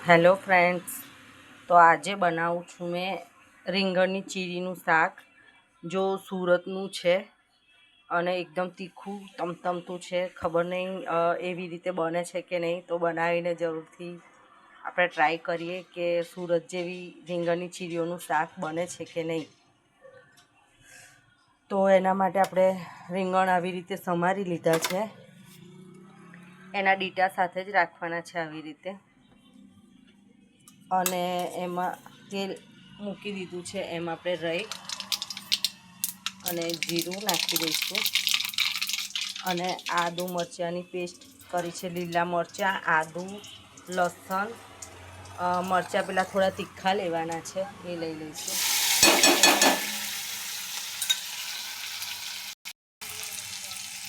Hello friends, તો આજે બનાવું છું મેં રીંગણની ચીરીનું શાક. જો સુરતનું છે અને એકદમ તીખું તમતમતું છે. ખબર નહીં એવી રીતે બને છે કે નહીં, તો બનાવીને જરૂરથી આપણે ટ્રાય કરીએ કે સુરત જેવી રીંગણની ચીરીઓનું શાક બને છે કે નહીં. તો એના માટે આપણે રીંગણ આવી રીતે સમારી લીધા છે. એના ડીટા સાથે જ રાખવાના છે આવી રીતે. અને એમાં તેલ મૂકી દીધું છે. એમાં આપણે રાઈ અને જીરું નાખી દઈશું. અને આદુ મરચાંની પેસ્ટ કરી છે. લીલા મરચાં, આદુ, લસણ, મરચાં પેલા થોડા તીખા લેવાના છે, એ લઈ લઈશું.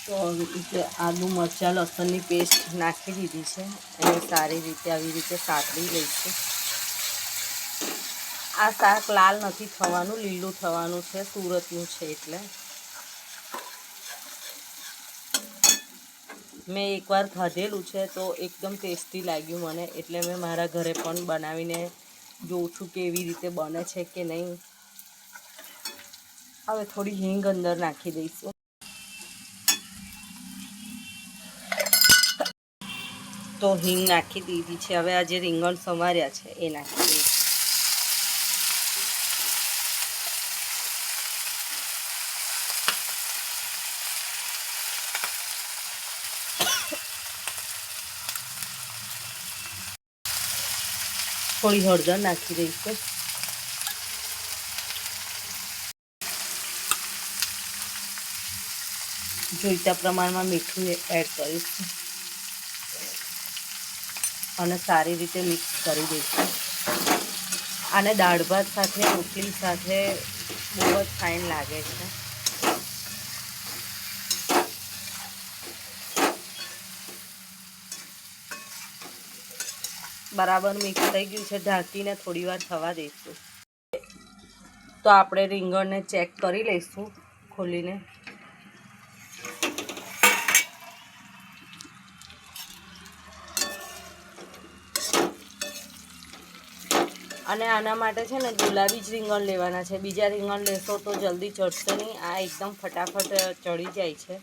તો આવી રીતે આદુ મરચાં લસણની પેસ્ટ નાખી દીધી છે. એને સારી રીતે આવી રીતે સાતળી લઈશું. આ શાક લાલ નથી થવાનું, લીલું થવાનું છે. સુરતનું છે એટલે. મેં એકવાર ખાધેલું છે તો એકદમ ટેસ્ટી લાગ્યું મને, એટલે મેં મારા ઘરે પણ બનાવીને જોઉં છું કે એવી રીતે બને છે કે નહીં. હવે થોડી હિંગ અંદર નાખી દઈશું. તો હિંગ નાખી દીધી છે. હવે આ જે રીંગણ સમાર્યા છે એ નાખી દઈશું. થોડી હળદર નાખી દઈશું. જોઈતા પ્રમાણમાં મીઠું એડ કરીશું અને સારી રીતે મિક્સ કરી દઈશું. આને દાળ ભાત સાથે, રોટલી સાથે બહુ જ ફાઇન લાગે છે. બરાબર મિક્સ થઈ ગયું છે. ઢાંકીને થોડી વાર થવા દઈશું. તો આપણે રીંગણને ચેક કરી લઈશું ખોલીને. અને આના માટે છે ને ગુલાબી જ રીંગણ લેવાના છે. બીજા રીંગણ લેશો તો જલ્દી ચડશે નહીં. આ એકદમ ફટાફટ ચડી જાય છે.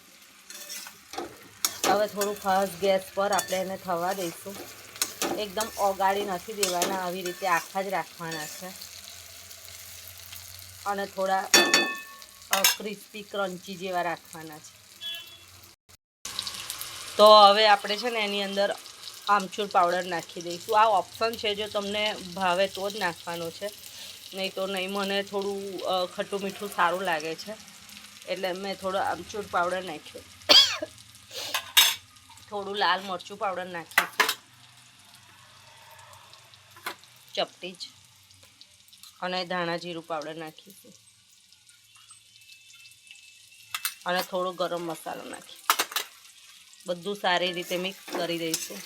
હવે થોડું ફાસ્ટ ગેસ પર આપણે એને થવા દઈશું. એકદમ ઓગાળી નથી દેવાના, આવી રીતે આખા જ રાખવાના છે. અને થોડા ક્રિસ્પી ક્રન્ચી જેવા રાખવાના છે. તો હવે આપણે છે ને એની અંદર આમચૂર પાવડર નાખી દઈશું. આ ઓપ્શન છે, જો તમને ભાવે તો જ નાખવાનો છે, નહીં તો નહીં. મને થોડું ખટ્ટું મીઠું સારું લાગે છે એટલે મેં થોડો આમચૂર પાવડર નાખ્યો. થોડું લાલ મરચું પાવડર નાખીશું, ચપટી જ. અને ધાણા જીરું પાવડર નાખીશું અને થોડો ગરમ મસાલો નાખીશું. બધું સારી રીતે મિક્સ કરી દઈશું.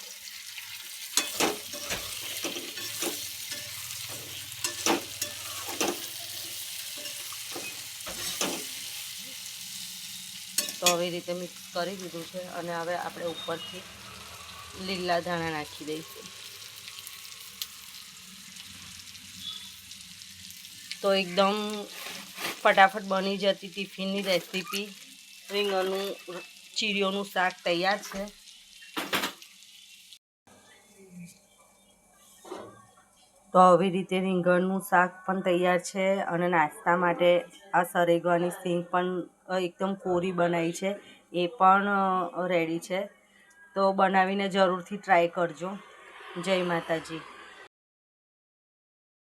તો આવી રીતે મિક્સ કરી દીધું છે. અને હવે આપણે ઉપરથી લીલા ધાણા નાખી દઈશું. તો એકદમ ફટાફટ બની જતી ટિફિનની રેસીપી રીંગણનું ચીરીઓનું શાક તૈયાર છે. તો આવી રીતે રીંગણનું શાક પણ તૈયાર છે. અને નાસ્તા માટે આ સરેગવાની સિંગ પણ એકદમ કોરી બનાવી છે, એ પણ રેડી છે. તો બનાવીને જરૂરથી ટ્રાય કરજો. જય માતાજી.